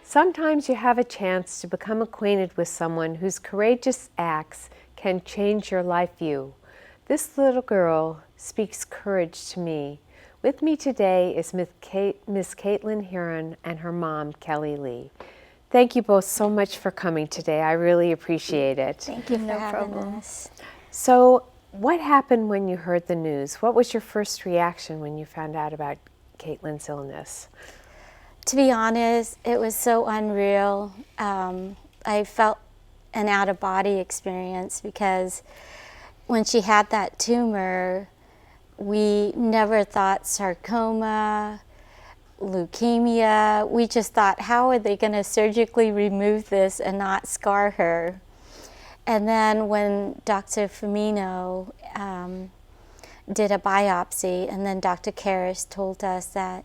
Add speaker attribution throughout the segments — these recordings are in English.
Speaker 1: Sometimes you have a chance to become acquainted with someone whose courageous acts can change your life view. This little girl speaks courage to me. With me today is Miss Caitlin Heron and her mom, Kelly Lee. Thank you both so much for coming today. I really appreciate it.
Speaker 2: Thank you for having us.
Speaker 1: So, what happened when you heard the news? What was your first reaction when you found out about Caitlin's illness?
Speaker 2: To be honest, it was so unreal. I felt an out-of-body experience because when she had that tumor, we never thought sarcoma, leukemia. We just thought, how are they going to surgically remove this and not scar her? And then when Dr. Firmino did a biopsy, and then Dr. Karras told us that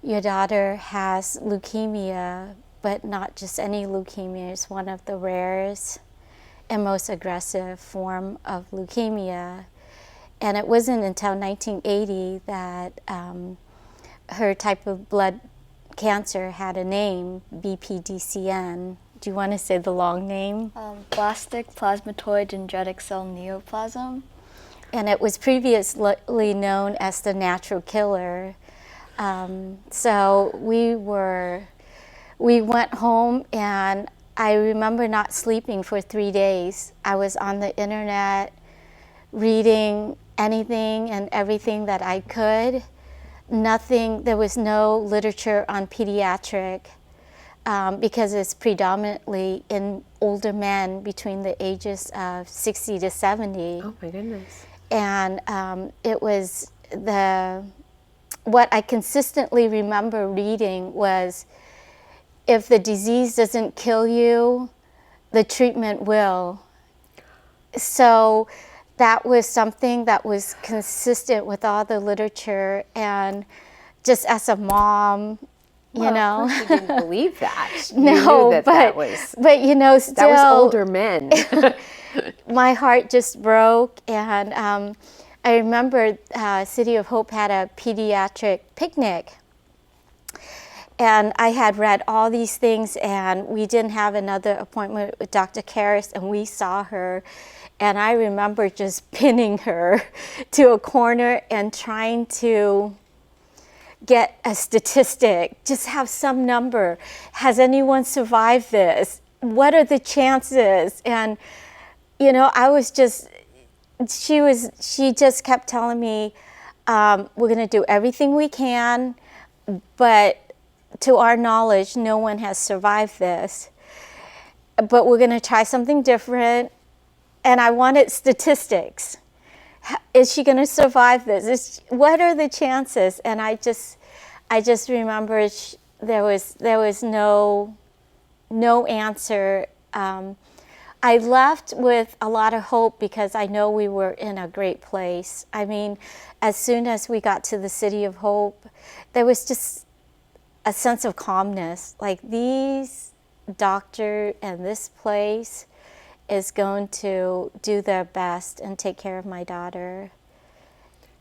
Speaker 2: your daughter has leukemia, but not just any leukemia. It's one of the rarest and most aggressive form of leukemia. And it wasn't until 1980 that her type of blood cancer had a name, BPDCN. Do you want to say the long name?
Speaker 3: Blastic plasmatoid dendritic cell neoplasm.
Speaker 2: And it was previously known as the natural killer. So we went home, and I remember not sleeping for 3 days. I was on the internet reading anything and everything that I could. There was no literature on pediatric because it's predominantly in older men between the ages of 60 to 70.
Speaker 1: Oh my goodness.
Speaker 2: And it was what I consistently remember reading was, if the disease doesn't kill you, the treatment will. So that was something that was consistent with all the literature, and just as a mom, you know.
Speaker 1: Of course you didn't believe that.
Speaker 2: No,
Speaker 1: you knew
Speaker 2: but you know, still.
Speaker 1: That was older men.
Speaker 2: My heart just broke, and I remember City of Hope had a pediatric picnic, and I had read all these things, and we didn't have another appointment with Dr. Karras, and we saw her, and I remember just pinning her to a corner and trying to get a statistic, just have some number. Has anyone survived this? What are the chances? And, you know, she just kept telling me, we're going to do everything we can, but to our knowledge, no one has survived this. But we're going to try something different. And I wanted statistics. Is she going to survive this? What are the chances? And I just remember there was no answer. I left with a lot of hope because I know we were in a great place. I mean, as soon as we got to the City of Hope, there was just a sense of calmness. Like, these doctor and this place is going to do their best and take care of my daughter.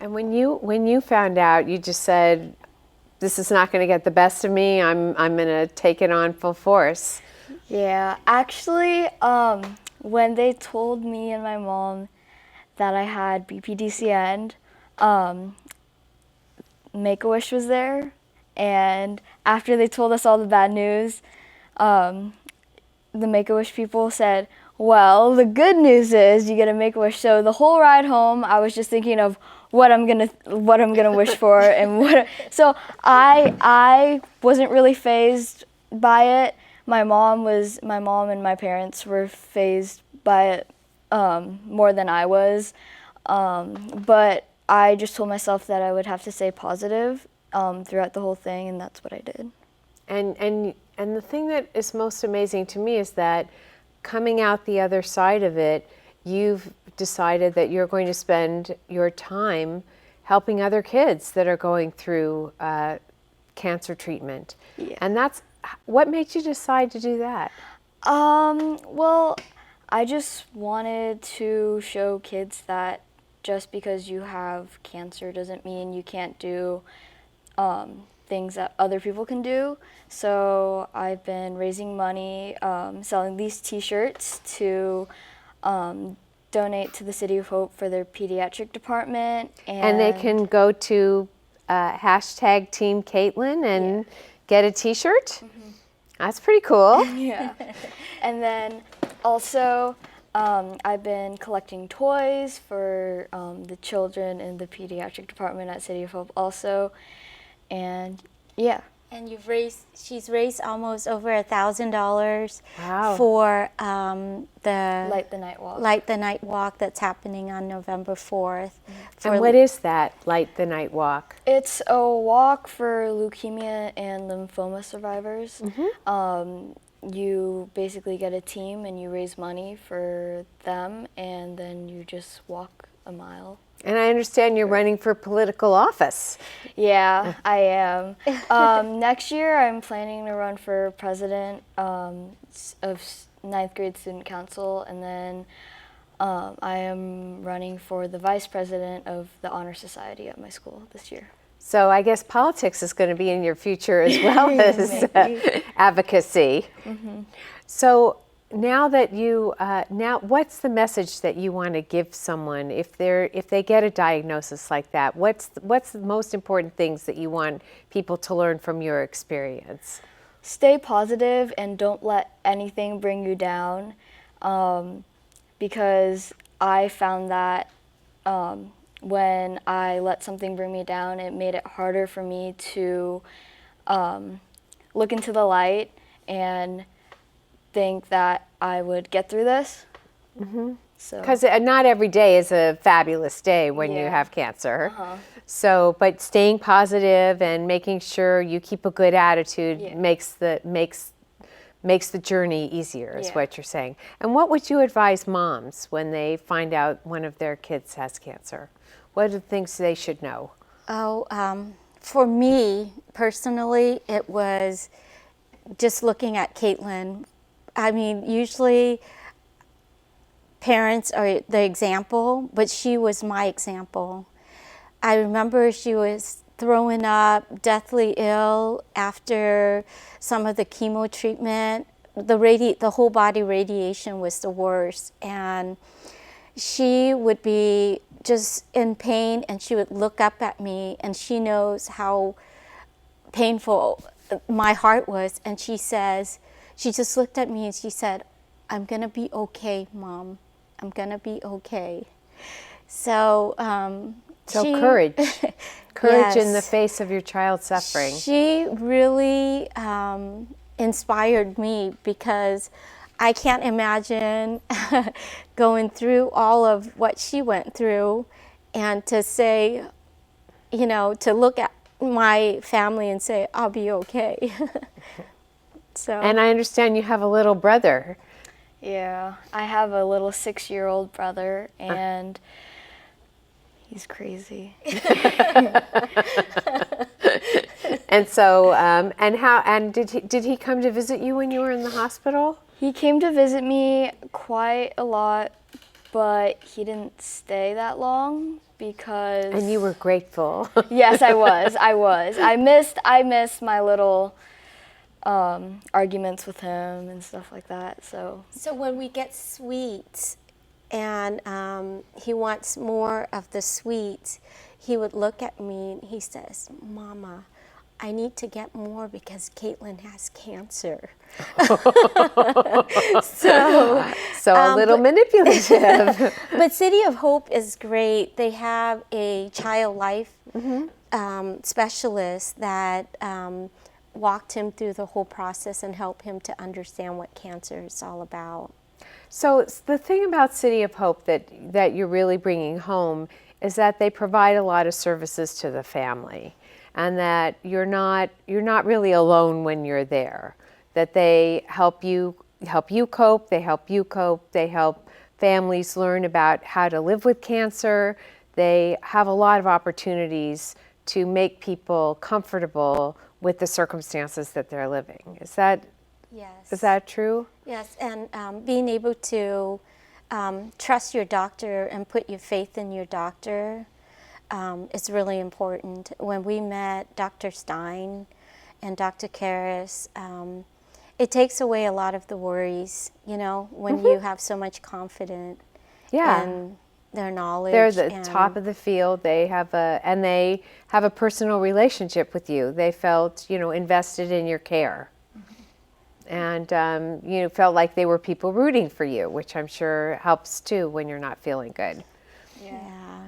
Speaker 1: And when you found out, you just said, "This is not going to get the best of me. I'm going to take it on full force."
Speaker 3: Yeah, actually, when they told me and my mom that I had BPDCN, Make-A-Wish was there, and after they told us all the bad news, the Make-A-Wish people said, well, the good news is you get a Make-A-Wish. So the whole ride home, I was just thinking of what I'm gonna wish for, and so I wasn't really fazed by it. My mom and my parents were fazed by it more than I was, but I just told myself that I would have to stay positive throughout the whole thing, and that's what I did.
Speaker 1: And the thing that is most amazing to me is that coming out the other side of it, you've decided that you're going to spend your time helping other kids that are going through cancer treatment.
Speaker 3: Yeah.
Speaker 1: And that's what made you decide to do that?
Speaker 3: Well, I just wanted to show kids that just because you have cancer doesn't mean you can't do things that other people can do. So I've been raising money, selling these T-shirts to donate to the City of Hope for their pediatric department.
Speaker 1: And they can go to hashtag Team Caitlin and get a T-shirt. That's pretty cool.
Speaker 3: Yeah. And then also, I've been collecting toys for the children in the pediatric department at City of Hope also. And yeah.
Speaker 2: And she's raised almost over $1,000
Speaker 1: Wow.
Speaker 2: for the
Speaker 3: Light the Night Walk.
Speaker 2: Light the Night Walk that's happening on November 4th.
Speaker 1: And what is that, Light the Night Walk?
Speaker 3: It's a walk for leukemia and lymphoma survivors. You basically get a team and you raise money for them, and then you just walk a mile.
Speaker 1: And I understand you're running for political office.
Speaker 3: Yeah, I am. Next year, I'm planning to run for president of ninth grade student council, and then I am running for the vice president of the honor society at my school this year.
Speaker 1: So I guess politics is going to be in your future as well as advocacy. So now that you what's the message that you want to give someone if they get a diagnosis like that? What's the most important things that you want people to learn from your experience?
Speaker 3: Stay positive and don't let anything bring you down, because I found that when I let something bring me down, it made it harder for me to look into the light and think that I would get through this. So
Speaker 1: Because not every day is a fabulous day when you
Speaker 3: Yeah.
Speaker 1: have cancer. So, but staying positive and making sure you keep a good attitude
Speaker 3: Yeah.
Speaker 1: makes the journey easier, is
Speaker 3: Yeah.
Speaker 1: what you're saying. And what would you advise moms when they find out one of their kids has cancer? What are the things they should know?
Speaker 2: For me personally, it was just looking at Caitlin. I mean, usually parents are the example, but she was my example. I remember she was throwing up, deathly ill after some of the chemo treatment. The whole body radiation was the worst, and she would be just in pain, and she would look up at me, and she knows how painful my heart was, and she just looked at me and she said, "I'm gonna be okay, Mom. I'm gonna be okay." So,
Speaker 1: Courage. Courage in the
Speaker 2: Yes.
Speaker 1: face of your child suffering.
Speaker 2: She really inspired me, because I can't imagine going through all of what she went through, and to say, to look at my family and say, "I'll be okay." So.
Speaker 1: And I understand you have a little brother.
Speaker 3: yeah, I have a little 6-year-old brother, and he's crazy.
Speaker 1: And so, did he come to visit you when you were in the hospital?
Speaker 3: He came to visit me quite a lot, but he didn't stay that long because.
Speaker 1: And you were grateful.
Speaker 3: Yes, I was. I missed my little arguments with him and stuff like that. So
Speaker 2: when we get sweets, and he wants more of the sweets, he would look at me and he says, "Mama, I need to get more because Caitlin has cancer."
Speaker 1: So a little manipulative.
Speaker 2: But City of Hope is great. They have a child life specialist that walked him through the whole process and helped him to understand what cancer is all about.
Speaker 1: So the thing about City of Hope that you're really bringing home is that they provide a lot of services to the family, and that you're not really alone when you're there. That they help you cope, they help families learn about how to live with cancer. They have a lot of opportunities to make people comfortable with the circumstances that they're living. Is that true?
Speaker 2: Yes, and being able to trust your doctor and put your faith in your doctor. is really important. When we met Dr. Stein and Dr. Karras, it takes away a lot of the worries, you know, when you have so much confidence
Speaker 1: Yeah.
Speaker 2: in their knowledge.
Speaker 1: They're the
Speaker 2: and-
Speaker 1: top of the field. They have a personal relationship with you. They felt, invested in your care. And felt like they were people rooting for you, which I'm sure helps too when you're not feeling good.
Speaker 2: Yeah.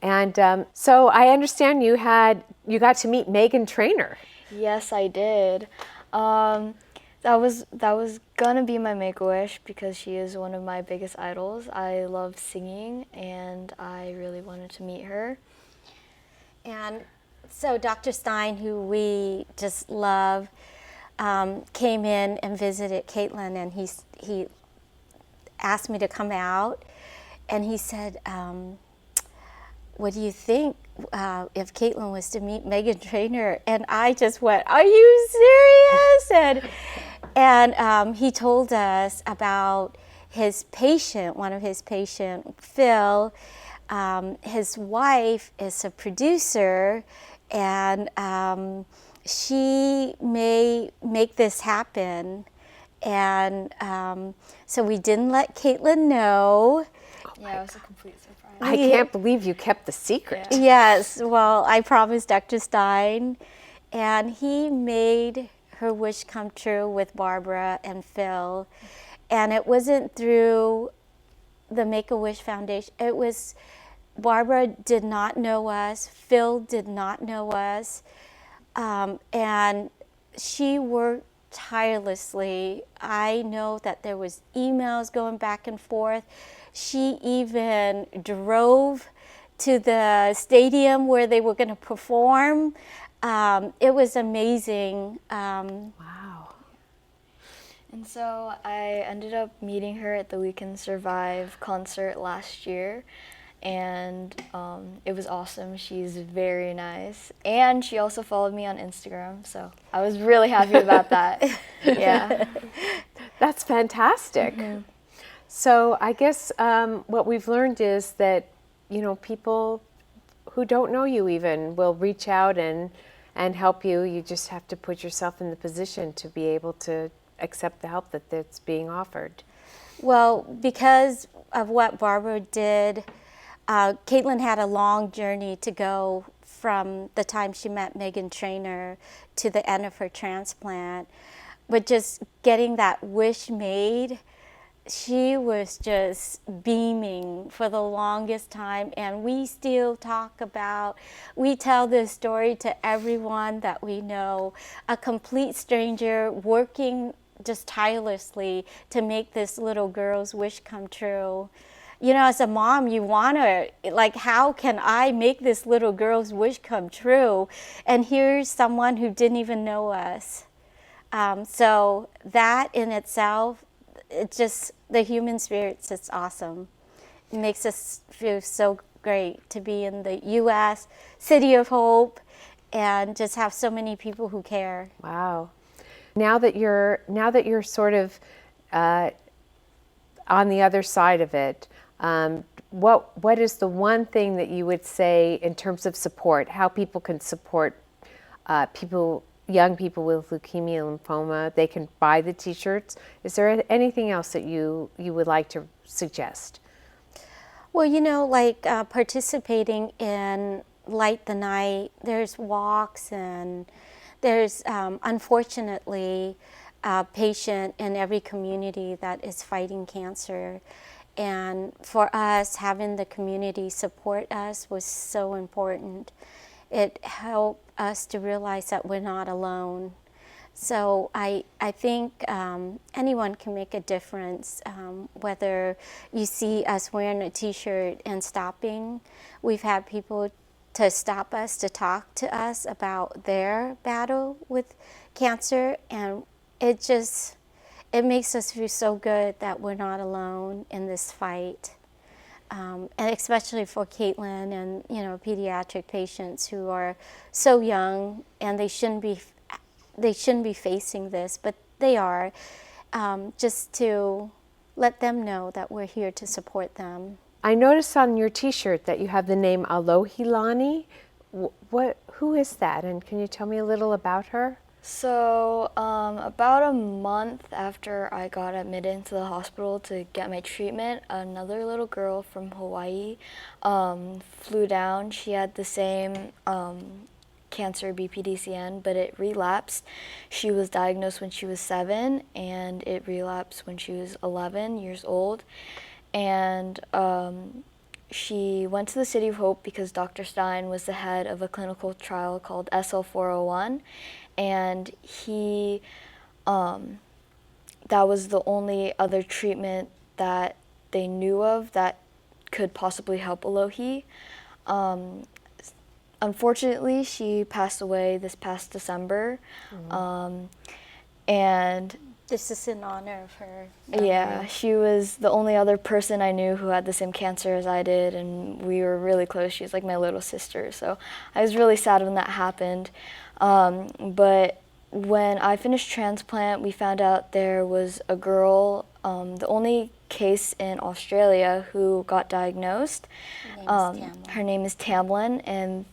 Speaker 1: And so I understand you got to meet Meghan Trainor.
Speaker 3: Yes, I did. That was gonna be my Make-A-Wish because she is one of my biggest idols. I love singing, and I really wanted to meet her.
Speaker 2: And so Dr. Stein, who we just love, came in and visited Caitlin, and he asked me to come out, and he said, what do you think if Caitlin was to meet Meghan Trainor? And I just went, are you serious? And he told us about his patient, one of his patients, Phil. His wife is a producer, and she may make this happen. And so we didn't let Caitlin know.
Speaker 3: Yeah, it was a complete surprise.
Speaker 1: I can't believe you kept the secret.
Speaker 3: Yeah.
Speaker 2: Yes, well, I promised Dr. Stein, and he made her wish come true with Barbara and Phil. And it wasn't through the Make-A-Wish Foundation. It was, Barbara did not know us, Phil did not know us, and she worked tirelessly. I know that there was emails going back and forth. She even drove to the stadium where they were going to perform. It was amazing.
Speaker 1: Wow.
Speaker 3: And so I ended up meeting her at the We Can Survive concert last year, and it was awesome. She's very nice, and she also followed me on Instagram, so I was really happy about that. Yeah.
Speaker 1: That's fantastic. So I guess what we've learned is that, people who don't know you even will reach out and help you. You just have to put yourself in the position to be able to accept the help that's being offered.
Speaker 2: Well, because of what Barbara did, Caitlin had a long journey to go from the time she met Meghan Trainor to the end of her transplant. But just getting that wish made, she was just beaming for the longest time, and we still we tell this story to everyone that we know, a complete stranger working just tirelessly to make this little girl's wish come true. As a mom, you want to, how can I make this little girl's wish come true? And here's someone who didn't even know us. So that in itself, the human spirit's just awesome. It makes us feel so great to be in the U.S., City of Hope, and just have so many people who care.
Speaker 1: Wow. Now that you're sort of on the other side of it, what is the one thing that you would say in terms of support, how people can support young people with leukemia and lymphoma? They can buy the t-shirts. Is there anything else that you would like to suggest?
Speaker 2: Well, participating in Light the Night, there's walks, and there's unfortunately a patient in every community that is fighting cancer. And for us, having the community support us was so important. It helped us to realize that we're not alone. So I think anyone can make a difference, whether you see us wearing a t-shirt and stopping. We've had people to stop us, to talk to us about their battle with cancer, and it makes us feel so good that we're not alone in this fight. And especially for Caitlin and pediatric patients who are so young, and they shouldn't be facing this, but they are. Just to let them know that we're here to support them.
Speaker 1: I noticed on your T-shirt that you have the name Alohilani. Who is that? And can you tell me a little about her?
Speaker 3: So, about a month after I got admitted into the hospital to get my treatment, another little girl from Hawaii flew down. She had the same cancer, BPDCN, but it relapsed. She was diagnosed when she was 7, and it relapsed when she was 11 years old. And she went to the City of Hope because Dr. Stein was the head of a clinical trial called SL401, and that was the only other treatment that they knew of that could possibly help Alohi. Unfortunately, she passed away this past December, and
Speaker 2: This is in honor of her.
Speaker 3: yeah, she was the only other person I knew who had the same cancer as I did, and we were really close. She was like my little sister, so I was really sad when that happened. But when I finished transplant, we found out there was a girl, the only case in Australia who got diagnosed. Her name is Tamlin, and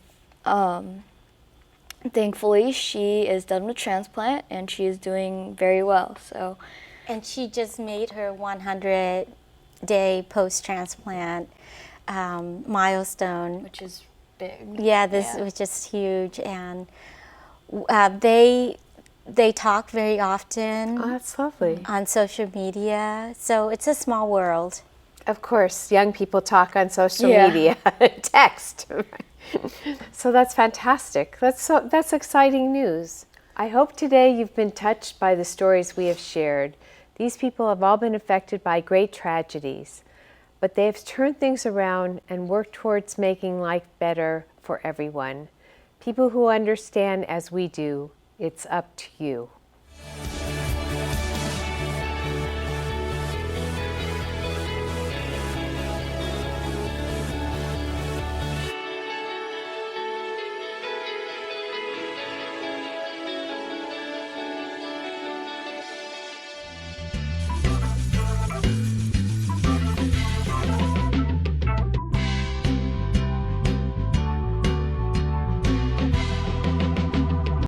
Speaker 3: thankfully she is done with transplant and she is doing very well. So,
Speaker 2: And she just made her 100-day post-transplant milestone.
Speaker 3: which is big.
Speaker 2: Yeah, this was just huge, and they talk very often
Speaker 1: Oh, that's lovely.
Speaker 2: on social media. So it's a small world.
Speaker 1: Of course, young people talk on social
Speaker 3: Yeah.
Speaker 1: media, text. So that's fantastic. That's exciting news. I hope today you've been touched by the stories we have shared. These people have all been affected by great tragedies, but they have turned things around and worked towards making life better for everyone. People who understand as we do, it's up to you.